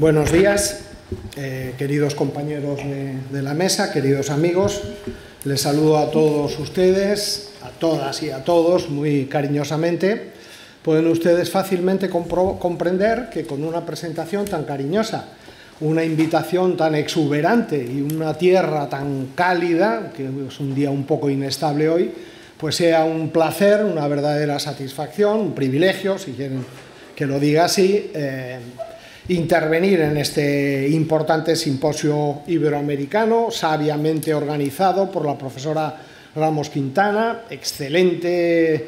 Buenos días, queridos compañeros de la mesa, queridos amigos. Les saludo a todos ustedes, a todas y a todos, muy cariñosamente. Pueden ustedes fácilmente comprender que con una presentación tan cariñosa, una invitación tan exuberante y una tierra tan cálida, que es un día un poco inestable hoy, pues sea un placer, una verdadera satisfacción, un privilegio, si quieren que lo diga así, intervenir en este importante simposio iberoamericano, sabiamente organizado por la profesora Ramos Quintana, excelente,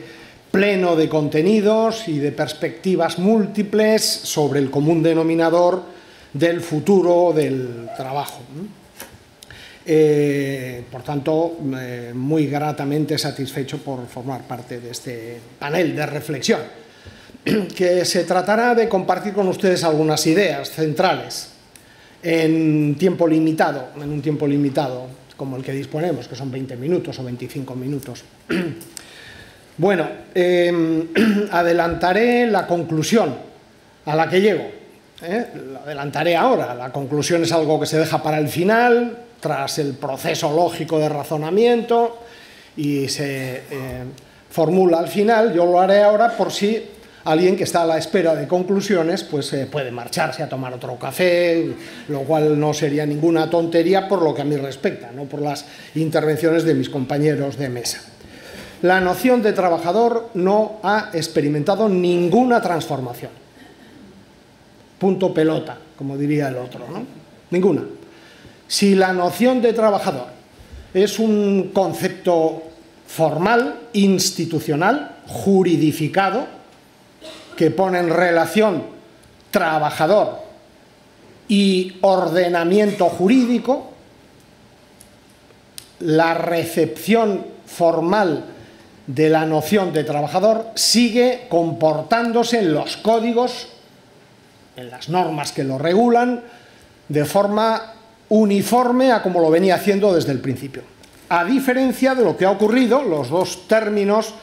pleno de contenidos y de perspectivas múltiples sobre el común denominador del futuro del trabajo. Por tanto, muy gratamente satisfecho por formar parte de este panel de reflexión, que se tratará de compartir con ustedes algunas ideas centrales en un tiempo limitado como el que disponemos, que son 20 minutos o 25 minutos. Bueno, adelantaré la conclusión a la que llego. La adelantaré ahora. La conclusión es algo que se deja para el final, tras el proceso lógico de razonamiento, y se formula al final. Yo lo haré ahora por si alguien que está a la espera de conclusiones pues puede marcharse a tomar otro café, lo cual no sería ninguna tontería por lo que a mí respecta, no por las intervenciones de mis compañeros de mesa. La noción de trabajador no ha experimentado ninguna transformación. Punto pelota, como diría el otro, ¿no? Ninguna. Si la noción de trabajador es un concepto formal, institucional, juridificado, que pone en relación trabajador y ordenamiento jurídico, la recepción formal de la noción de trabajador sigue comportándose en los códigos, en las normas que lo regulan, de forma uniforme a como lo venía haciendo desde el principio. A diferencia de lo que ha ocurrido, los dos términos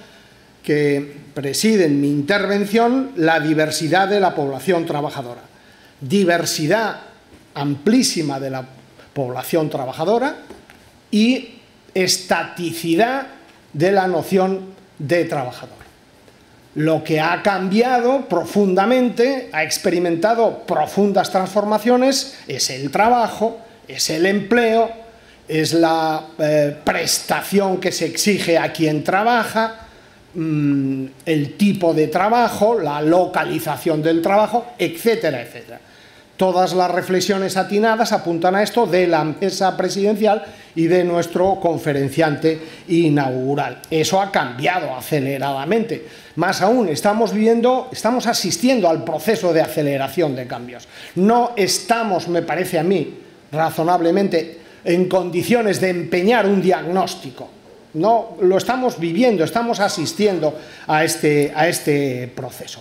que presiden mi intervención, la diversidad de la población trabajadora. Diversidad amplísima de la población trabajadora y estaticidad de la noción de trabajador. Lo que ha cambiado profundamente, ha experimentado profundas transformaciones, es el trabajo, es el empleo, es la prestación que se exige a quien trabaja, el tipo de trabajo, la localización del trabajo, etcétera, etcétera. Todas las reflexiones atinadas apuntan a esto de la mesa presidencial y de nuestro conferenciante inaugural. Eso ha cambiado aceleradamente. Más aún, estamos asistiendo al proceso de aceleración de cambios. No estamos, me parece a mí, razonablemente, en condiciones de empeñar un diagnóstico. No, lo estamos viviendo, estamos asistiendo a este proceso.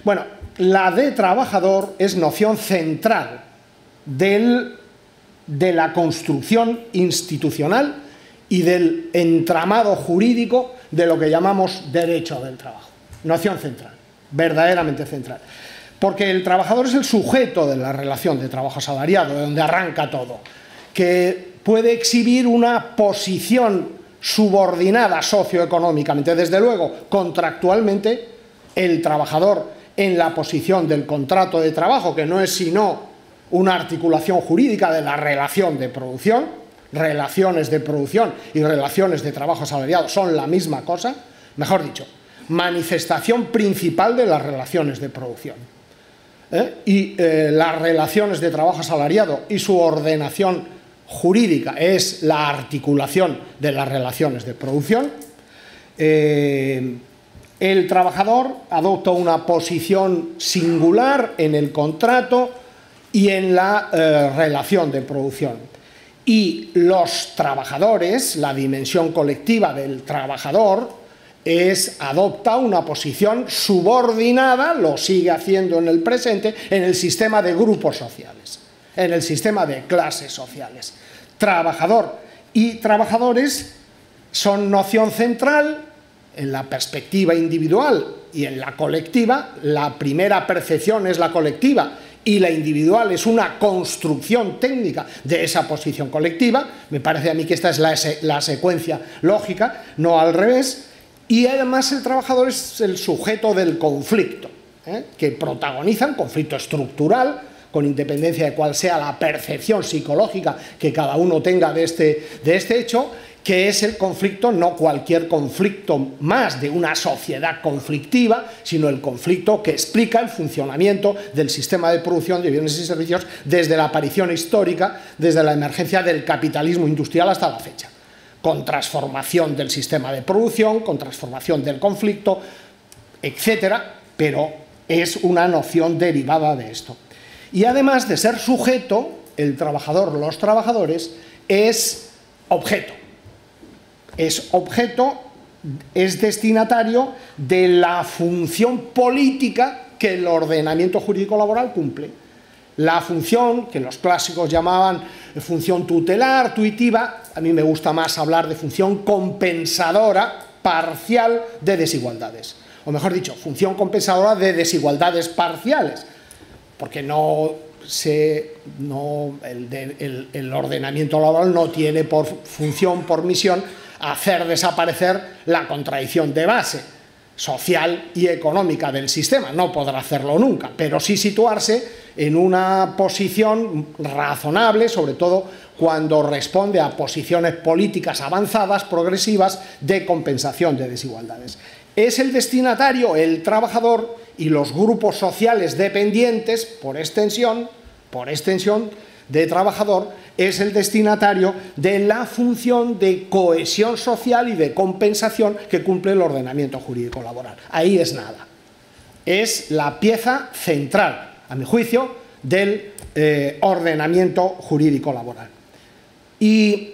Bueno, la de trabajador es noción central de la construcción institucional y del entramado jurídico de lo que llamamos derecho del trabajo. Noción central, verdaderamente central. Porque el trabajador es el sujeto de la relación de trabajo asalariado, de donde arranca todo, que puede exhibir una posición subordinada socioeconómicamente, desde luego, contractualmente, el trabajador en la posición del contrato de trabajo, que no es sino una articulación jurídica de la relación de producción, relaciones de producción y relaciones de trabajo asalariado son la misma cosa, mejor dicho, manifestación principal de las relaciones de producción. Y las relaciones de trabajo asalariado y su ordenación jurídica es la articulación de las relaciones de producción. El trabajador adopta una posición singular en el contrato y en la relación de producción. Y los trabajadores, la dimensión colectiva del trabajador, adopta una posición subordinada, lo sigue haciendo en el presente, en el sistema de grupos sociales, en el sistema de clases sociales. Trabajador y trabajadores son noción central en la perspectiva individual y en la colectiva. La primera percepción es la colectiva y la individual es una construcción técnica de esa posición colectiva. Me parece a mí que esta es la secuencia lógica, no al revés. Y además el trabajador es el sujeto del conflicto, que protagoniza un conflicto estructural, con independencia de cuál sea la percepción psicológica que cada uno tenga de este hecho, que es el conflicto, no cualquier conflicto más de una sociedad conflictiva, sino el conflicto que explica el funcionamiento del sistema de producción de bienes y servicios desde la aparición histórica, desde la emergencia del capitalismo industrial hasta la fecha, con transformación del sistema de producción, con transformación del conflicto, etcétera, pero es una noción derivada de esto. Y además de ser sujeto, el trabajador, los trabajadores, es objeto. Es objeto, es destinatario de la función política que el ordenamiento jurídico laboral cumple. La función que los clásicos llamaban función tutelar, tuitiva, a mí me gusta más hablar de función compensadora parcial de desigualdades. O mejor dicho, función compensadora de desigualdades parciales, porque el ordenamiento laboral no tiene por función, por misión, hacer desaparecer la contradicción de base social y económica del sistema. No podrá hacerlo nunca, pero sí situarse en una posición razonable, sobre todo cuando responde a posiciones políticas avanzadas, progresivas, de compensación de desigualdades. Es el destinatario, el trabajador, y los grupos sociales dependientes, por extensión de trabajador, es el destinatario de la función de cohesión social y de compensación que cumple el ordenamiento jurídico laboral. Ahí es nada. Es la pieza central, a mi juicio, del ordenamiento jurídico laboral. Y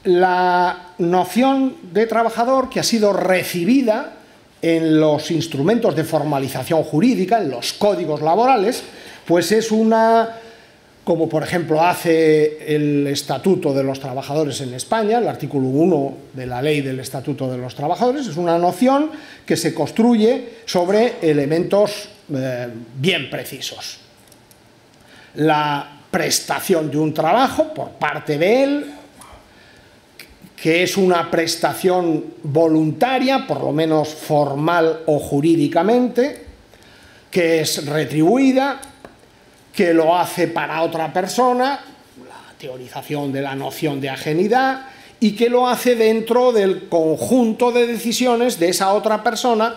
la noción de trabajador, que ha sido recibida en los instrumentos de formalización jurídica, en los códigos laborales, pues es una, como por ejemplo hace el Estatuto de los Trabajadores en España, el artículo 1 de la Ley del Estatuto de los Trabajadores, es una noción que se construye sobre elementos bien precisos. La prestación de un trabajo por parte de él, que es una prestación voluntaria, por lo menos formal o jurídicamente, que es retribuida, que lo hace para otra persona, la teorización de la noción de ajenidad, y que lo hace dentro del conjunto de decisiones de esa otra persona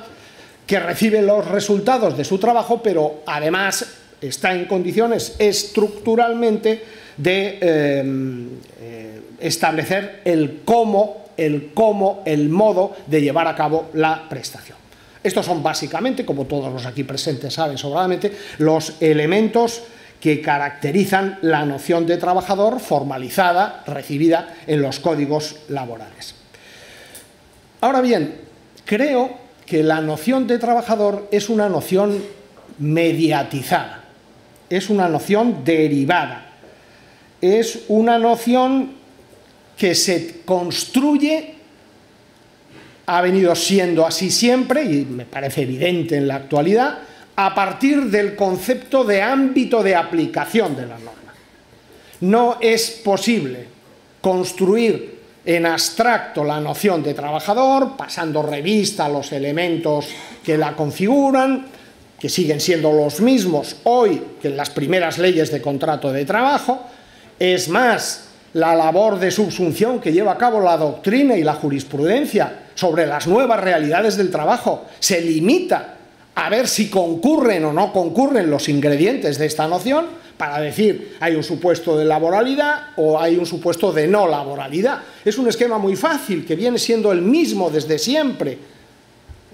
que recibe los resultados de su trabajo, pero además está en condiciones estructuralmente de establecer el cómo, el modo de llevar a cabo la prestación. Estos son básicamente, como todos los aquí presentes saben sobradamente, los elementos que caracterizan la noción de trabajador formalizada, recibida en los códigos laborales. Ahora bien, creo que la noción de trabajador es una noción mediatizada, es una noción derivada, es una noción que se construye, ha venido siendo así siempre, y me parece evidente en la actualidad, a partir del concepto de ámbito de aplicación de la norma. No es posible construir en abstracto la noción de trabajador, pasando revista a los elementos que la configuran, que siguen siendo los mismos hoy que en las primeras leyes de contrato de trabajo. Es más, la labor de subsunción que lleva a cabo la doctrina y la jurisprudencia sobre las nuevas realidades del trabajo se limita a ver si concurren o no concurren los ingredientes de esta noción para decir hay un supuesto de laboralidad o hay un supuesto de no laboralidad. Es un esquema muy fácil que viene siendo el mismo desde siempre.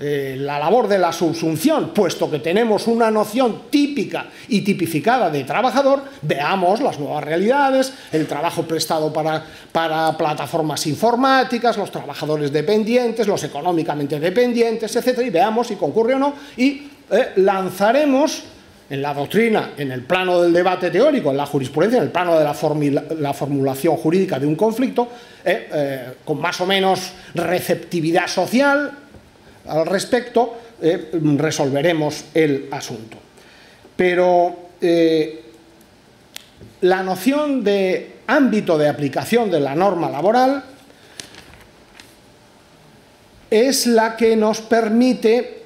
La labor de la subsunción, puesto que tenemos una noción típica y tipificada de trabajador, veamos las nuevas realidades, el trabajo prestado para plataformas informáticas, los trabajadores dependientes, los económicamente dependientes, etcétera, y veamos si concurre o no, y lanzaremos en la doctrina, en el plano del debate teórico, en la jurisprudencia, en el plano de la formulación jurídica de un conflicto, con más o menos receptividad social al respecto, resolveremos el asunto. Pero la noción de ámbito de aplicación de la norma laboral es la que nos permite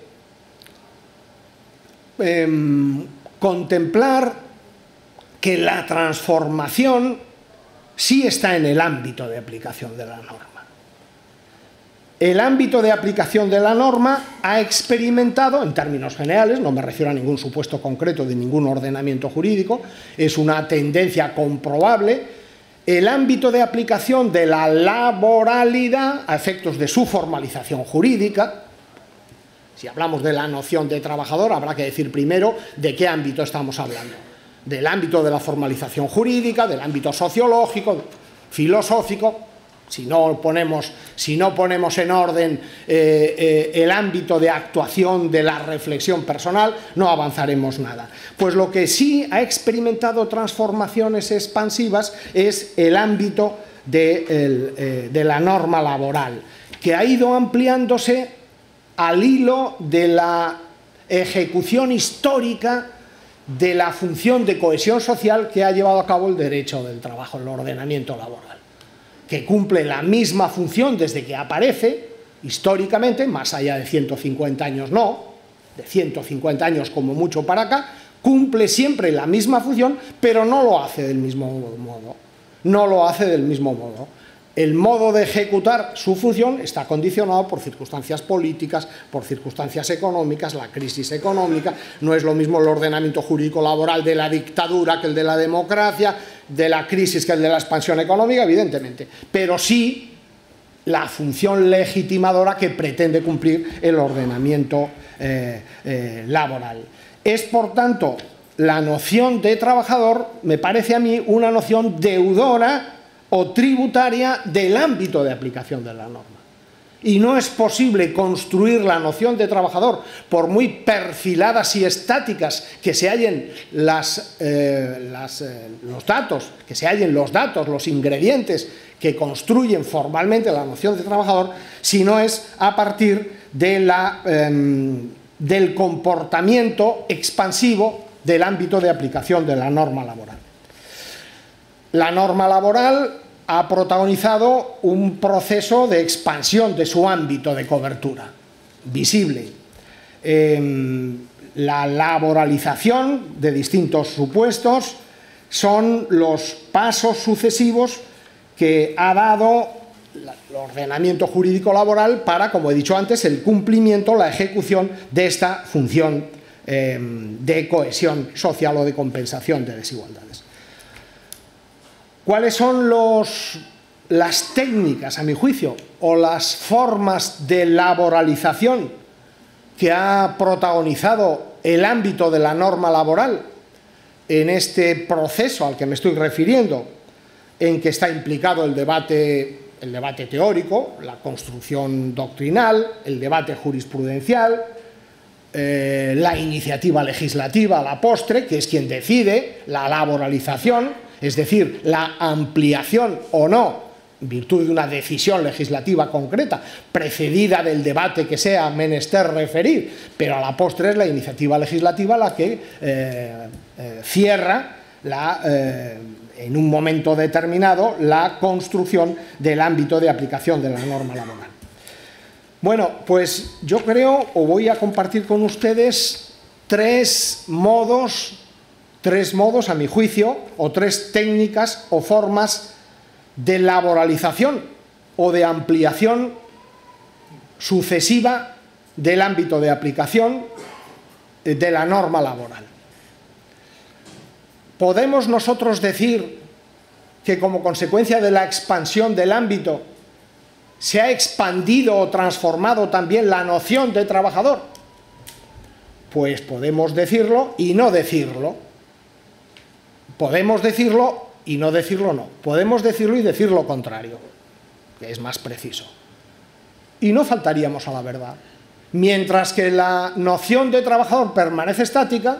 contemplar que la transformación sí está en el ámbito de aplicación de la norma. El ámbito de aplicación de la norma ha experimentado, en términos generales, no me refiero a ningún supuesto concreto de ningún ordenamiento jurídico, es una tendencia comprobable, el ámbito de aplicación de la laboralidad a efectos de su formalización jurídica. Si hablamos de la noción de trabajador, habrá que decir primero de qué ámbito estamos hablando. Del ámbito de la formalización jurídica, del ámbito sociológico, filosófico. Si no ponemos en orden el ámbito de actuación de la reflexión personal, no avanzaremos nada. Pues lo que sí ha experimentado transformaciones expansivas es el ámbito de la norma laboral, que ha ido ampliándose al hilo de la ejecución histórica de la función de cohesión social que ha llevado a cabo el derecho del trabajo, el ordenamiento laboral, que cumple la misma función desde que aparece, históricamente, más allá de 150 años no, de 150 años como mucho para acá, cumple siempre la misma función, pero no lo hace del mismo modo. No lo hace del mismo modo. El modo de ejecutar su función está condicionado por circunstancias políticas, por circunstancias económicas, la crisis económica. No es lo mismo el ordenamiento jurídico laboral de la dictadura que el de la democracia, de la crisis que el de la expansión económica, evidentemente. Pero sí la función legitimadora que pretende cumplir el ordenamiento laboral. Es, por tanto, la noción de trabajador, me parece a mí, una noción deudora o tributaria del ámbito de aplicación de la norma. Y no es posible construir la noción de trabajador, por muy perfiladas y estáticas que se hallen los datos, los ingredientes que construyen formalmente la noción de trabajador, si no es a partir de del comportamiento expansivo del ámbito de aplicación de la norma laboral. La norma laboral ha protagonizado un proceso de expansión de su ámbito de cobertura, visible. La laboralización de distintos supuestos son los pasos sucesivos que ha dado el ordenamiento jurídico laboral para, como he dicho antes, el cumplimiento, la ejecución de esta función de cohesión social o de compensación de desigualdades. ¿Cuáles son las técnicas, a mi juicio, o las formas de laboralización que ha protagonizado el ámbito de la norma laboral en este proceso al que me estoy refiriendo, en que está implicado el debate teórico, la construcción doctrinal, el debate jurisprudencial, la iniciativa legislativa a la postre, que es quien decide la laboralización, es decir, la ampliación o no, en virtud de una decisión legislativa concreta, precedida del debate que sea menester referir, pero a la postre es la iniciativa legislativa la que cierra en un momento determinado la construcción del ámbito de aplicación de la norma laboral. Bueno, pues yo creo, o voy a compartir con ustedes tres modos, a mi juicio, o tres técnicas o formas de laboralización o de ampliación sucesiva del ámbito de aplicación de la norma laboral. ¿Podemos nosotros decir que como consecuencia de la expansión del ámbito se ha expandido o transformado también la noción de trabajador? Pues podemos decirlo y no decirlo. Podemos decirlo y no decirlo no. Podemos decirlo y decir lo contrario, que es más preciso. Y no faltaríamos a la verdad. Mientras que la noción de trabajador permanece estática,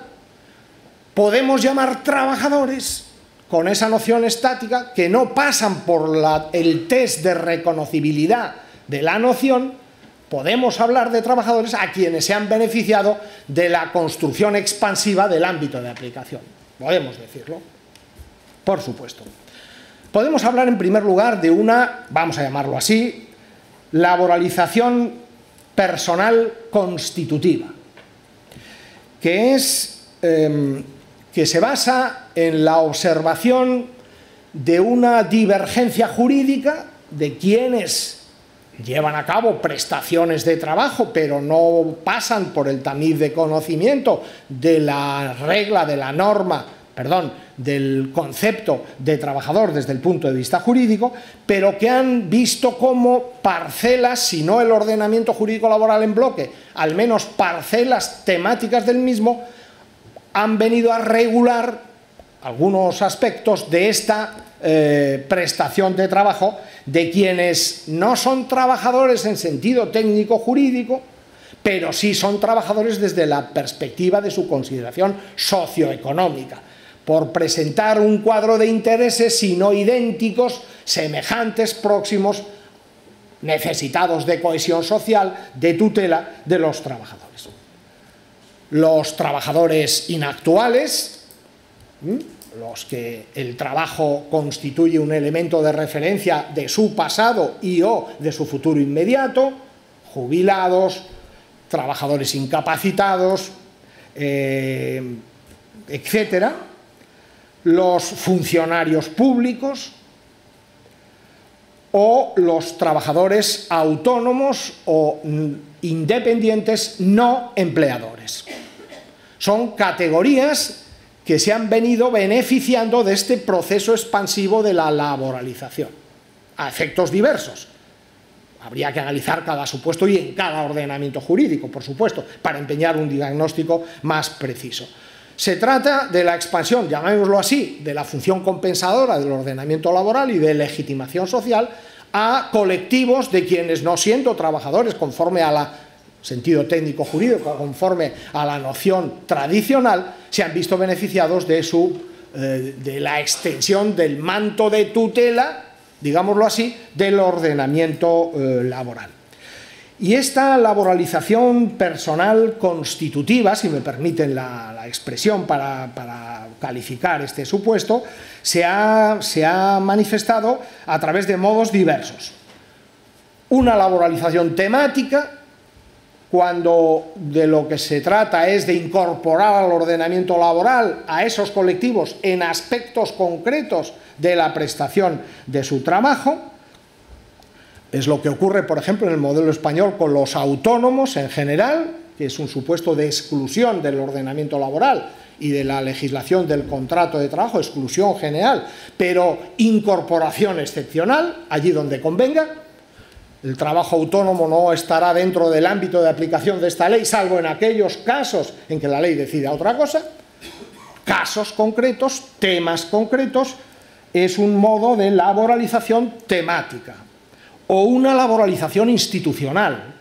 podemos llamar trabajadores con esa noción estática que no pasan por el test de reconocibilidad de la noción. Podemos hablar de trabajadores a quienes se han beneficiado de la construcción expansiva del ámbito de aplicación. podemos decirlo, por supuesto. Podemos hablar en primer lugar de una, vamos a llamarlo así, laboralización personal constitutiva, que se basa en la observación de una divergencia jurídica de quienes llevan a cabo prestaciones de trabajo, pero no pasan por el tamiz de conocimiento de la regla, de la norma, del concepto de trabajador desde el punto de vista jurídico, pero que han visto como parcelas, si no el ordenamiento jurídico laboral en bloque, al menos parcelas temáticas del mismo, han venido a regular algunos aspectos de esta prestación de trabajo de quienes no son trabajadores en sentido técnico jurídico, pero sí son trabajadores desde la perspectiva de su consideración socioeconómica, por presentar un cuadro de intereses, si no idénticos, semejantes, próximos, necesitados de cohesión social, de tutela de los trabajadores. Los trabajadores inactuales, los que el trabajo constituye un elemento de referencia de su pasado y o de su futuro inmediato, jubilados, trabajadores incapacitados, etcétera, los funcionarios públicos o los trabajadores autónomos o independientes no empleadores. Son categorías que se han venido beneficiando de este proceso expansivo de la laboralización, a efectos diversos. Habría que analizar cada supuesto y en cada ordenamiento jurídico, por supuesto, para empeñar un diagnóstico más preciso. Se trata de la expansión, llamémoslo así, de la función compensadora del ordenamiento laboral y de legitimación social a colectivos de quienes, no siendo trabajadores conforme a la sentido técnico jurídico, conforme a la noción tradicional, se han visto beneficiados de la extensión del manto de tutela, digámoslo así, del ordenamiento laboral. Y esta laboralización personal constitutiva, si me permiten la expresión para calificar este supuesto, se ha manifestado a través de modos diversos. Una laboralización temática, cuando de lo que se trata es de incorporar al ordenamiento laboral a esos colectivos en aspectos concretos de la prestación de su trabajo. Es lo que ocurre, por ejemplo, en el modelo español con los autónomos en general, que es un supuesto de exclusión del ordenamiento laboral y de la legislación del contrato de trabajo, exclusión general, pero incorporación excepcional, allí donde convenga. El trabajo autónomo no estará dentro del ámbito de aplicación de esta ley, salvo en aquellos casos en que la ley decida otra cosa. Casos concretos, temas concretos, es un modo de laboralización temática o una laboralización institucional,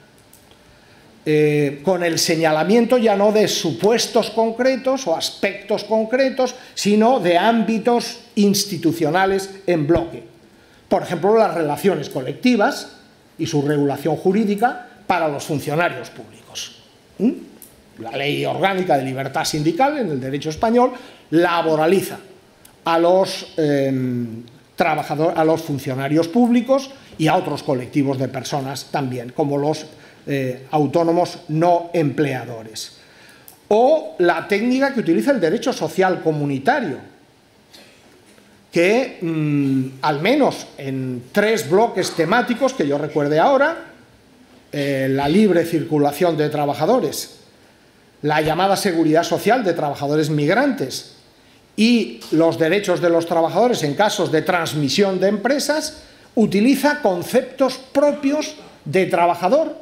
con el señalamiento ya no de supuestos concretos o aspectos concretos, sino de ámbitos institucionales en bloque. Por ejemplo, las relaciones colectivas y su regulación jurídica para los funcionarios públicos. La Ley Orgánica de Libertad Sindical en el derecho español laboraliza a los funcionarios públicos y a otros colectivos de personas también, como los autónomos no empleadores. O la técnica que utiliza el derecho social comunitario, que al menos en 3 bloques temáticos que yo recuerde ahora, la libre circulación de trabajadores, la llamada seguridad social de trabajadores migrantes y los derechos de los trabajadores en casos de transmisión de empresas, utiliza conceptos propios de trabajador.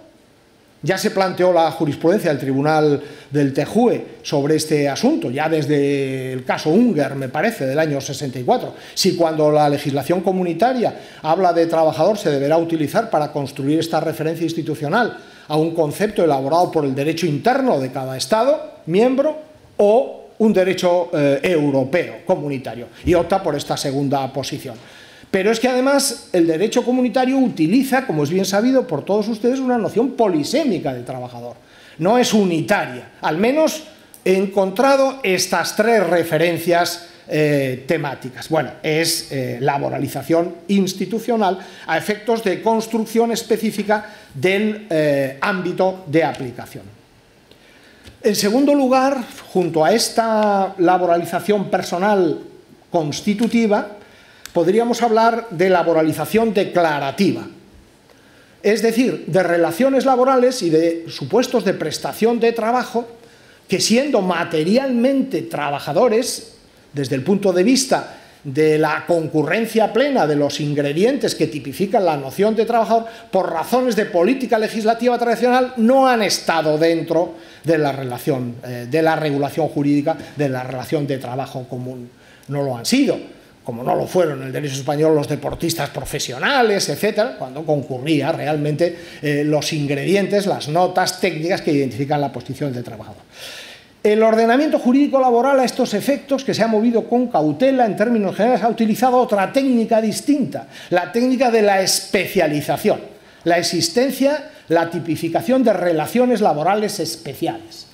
Ya se planteó la jurisprudencia del Tribunal del TJUE sobre este asunto, ya desde el caso Unger, me parece, del año 64. Si cuando la legislación comunitaria habla de trabajador se deberá utilizar para construir esta referencia institucional a un concepto elaborado por el derecho interno de cada Estado miembro o un derecho europeo comunitario, y opta por esta segunda posición. Pero es que además el derecho comunitario utiliza, como es bien sabido por todos ustedes, una noción polisémica del trabajador. No es unitaria, al menos he encontrado estas tres referencias temáticas. Bueno, es laboralización institucional a efectos de construcción específica del ámbito de aplicación. En segundo lugar, junto a esta laboralización personal constitutiva, podríamos hablar de laboralización declarativa, es decir, de relaciones laborales y de supuestos de prestación de trabajo que, siendo materialmente trabajadores, desde el punto de vista de la concurrencia plena de los ingredientes que tipifican la noción de trabajador, por razones de política legislativa tradicional, no han estado dentro de la relación, de la regulación jurídica de la relación de trabajo común. No lo han sido, como no lo fueron en el derecho español los deportistas profesionales, etcétera, cuando concurría realmente los ingredientes, las notas técnicas que identifican la posición del trabajador. El ordenamiento jurídico laboral, a estos efectos, que se ha movido con cautela en términos generales, ha utilizado otra técnica distinta, la técnica de la especialización, la existencia, la tipificación de relaciones laborales especiales.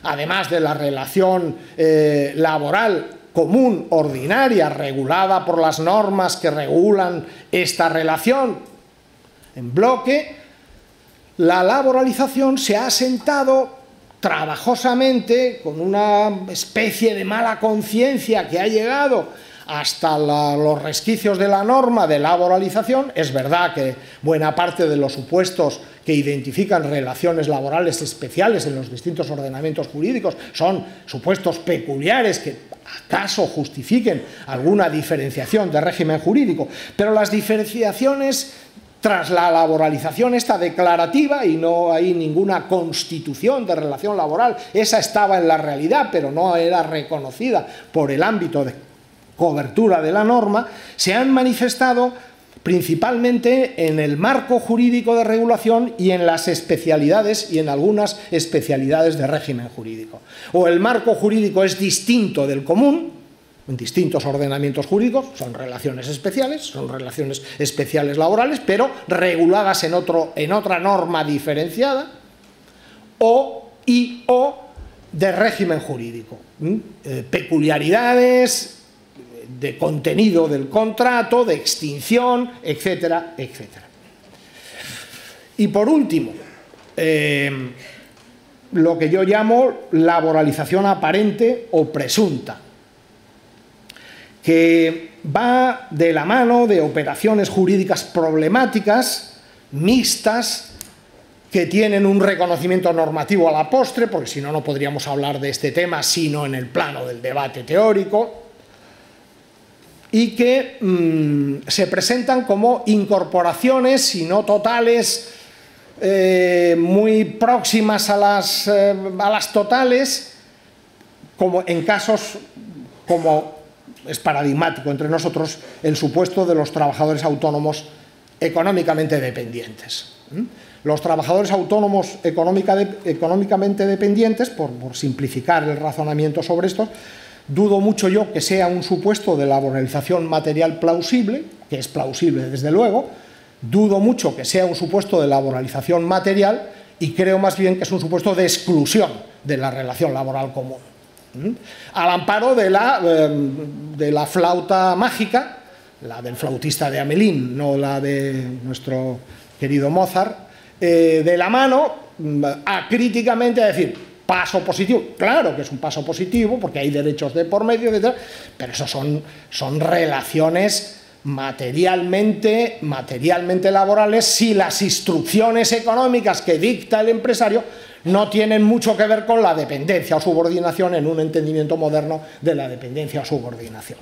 Además de la relación laboral común, ordinaria, regulada por las normas que regulan esta relación en bloque, la laboralización se ha asentado trabajosamente, con una especie de mala conciencia que ha llegado hasta los resquicios de la norma de laboralización. Es verdad que buena parte de los supuestos que identifican relaciones laborales especiales en los distintos ordenamientos jurídicos son supuestos peculiares que acaso justifiquen alguna diferenciación de régimen jurídico, pero las diferenciaciones tras la laboralización esta declarativa, y no hay ninguna constitución de relación laboral, esa estaba en la realidad, pero no era reconocida por el ámbito de cobertura de la norma, se han manifestado principalmente en el marco jurídico de regulación y en las especialidades y en algunas especialidades de régimen jurídico. O el marco jurídico es distinto del común, en distintos ordenamientos jurídicos, son relaciones especiales laborales, pero reguladas en otra norma diferenciada, o de régimen jurídico. Peculiaridades de contenido del contrato, de extinción, etcétera, etcétera. Y por último, lo que yo llamo laboralización aparente o presunta, que va de la mano de operaciones jurídicas problemáticas, mixtas, que tienen un reconocimiento normativo a la postre, porque si no, no podríamos hablar de este tema sino en el plano del debate teórico, y que se presentan como incorporaciones, si no totales, muy próximas a las totales, como en casos como es paradigmático entre nosotros el supuesto de los trabajadores autónomos económicamente dependientes. Los trabajadores autónomos económicamente dependientes, por simplificar el razonamiento sobre esto, dudo mucho yo que sea un supuesto de laboralización material plausible, que es plausible desde luego, dudo mucho que sea un supuesto de laboralización material y creo más bien que es un supuesto de exclusión de la relación laboral común. Al amparo de la flauta mágica, la del flautista de Hamelin, no la de nuestro querido Mozart, de la mano acríticamente a decir paso positivo. Claro que es un paso positivo porque hay derechos de por medio, etc., pero eso son relaciones materialmente laborales si las instrucciones económicas que dicta el empresario no tienen mucho que ver con la dependencia o subordinación en un entendimiento moderno de la dependencia o subordinación.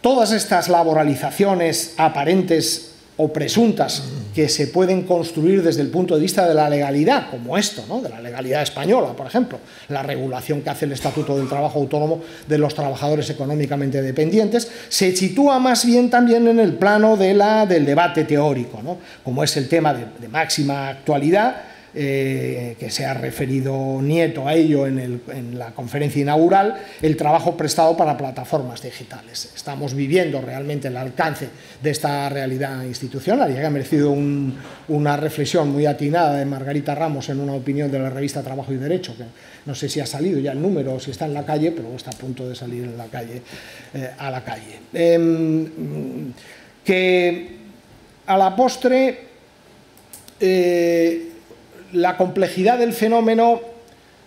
Todas estas laboralizaciones aparentes o presuntas que se pueden construir desde el punto de vista de la legalidad, como esto, ¿no?, de la legalidad española, por ejemplo, la regulación que hace el Estatuto del Trabajo Autónomo de los trabajadores económicamente dependientes, se sitúa más bien también en el plano del debate teórico, ¿no?, como es el tema de máxima actualidad, que se ha referido Nieto a ello en la conferencia inaugural, el trabajo prestado para plataformas digitales. Estamos viviendo realmente el alcance de esta realidad institucional y ha merecido una reflexión muy atinada de Margarita Ramos en una opinión de la revista Trabajo y Derecho, que no sé si ha salido ya el número o si está en la calle, pero está a punto de salir en la calle, a la calle. Que a la postre la complejidad del fenómeno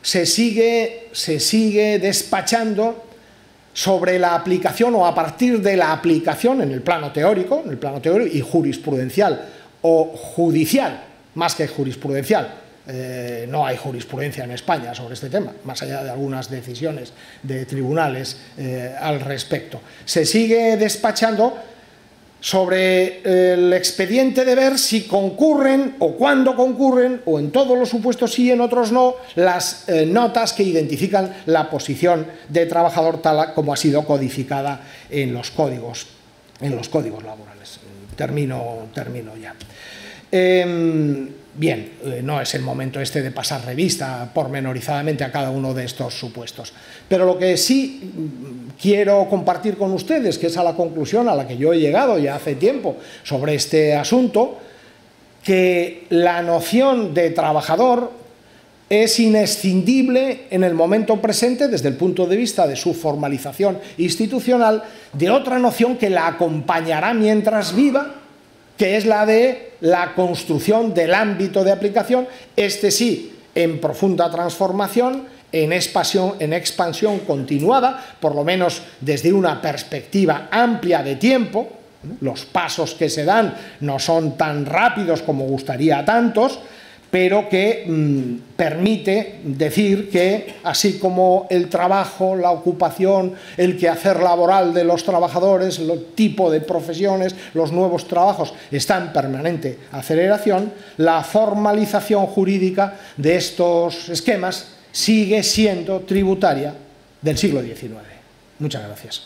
se sigue despachando sobre la aplicación o a partir de la aplicación en el plano teórico y jurisprudencial o judicial, más que jurisprudencial. No hay jurisprudencia en España sobre este tema, más allá de algunas decisiones de tribunales al respecto. Se sigue despachando sobre el expediente de ver si concurren o cuándo concurren, o en todos los supuestos sí, en otros no, las notas que identifican la posición de trabajador tal como ha sido codificada en los códigos laborales. Termino ya. Bien, no es el momento este de pasar revista pormenorizadamente a cada uno de estos supuestos. Pero lo que sí quiero compartir con ustedes, que es a la conclusión a la que yo he llegado ya hace tiempo sobre este asunto, que la noción de trabajador es inescindible en el momento presente desde el punto de vista de su formalización institucional de otra noción que la acompañará mientras viva, que es la de la construcción del ámbito de aplicación, este sí, en profunda transformación, en expansión continuada, por lo menos desde una perspectiva amplia de tiempo. Los pasos que se dan no son tan rápidos como gustaría a tantos, pero que permite decir que, así como el trabajo, la ocupación, el quehacer laboral de los trabajadores, el tipo de profesiones, los nuevos trabajos están en permanente aceleración, la formalización jurídica de estos esquemas sigue siendo tributaria del siglo XIX. Muchas gracias.